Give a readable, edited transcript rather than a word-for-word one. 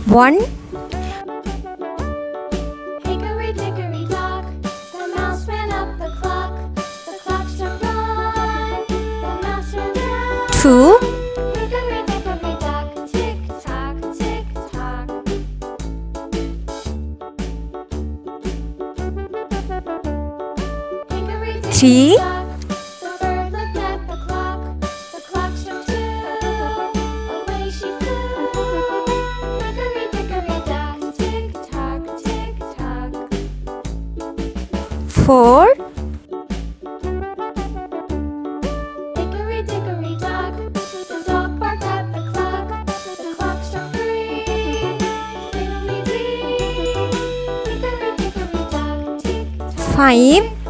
1, Hickory dickory dock, the mouse ran up the clock. The clock struck 1, the mouse ran down. 2, Hickory dickory dock, tick tock, tick tock. Hickory dickory 3, dock, the bird looked at the clock. The clock struck 2, away she flew. Hickory dickory dock, tick tock, tick tock. 4, Hickory dickory dock, the dog barked at the clock. The clock struck 3, fiddly-dee. Hickory dickory dock, tick tock, 5,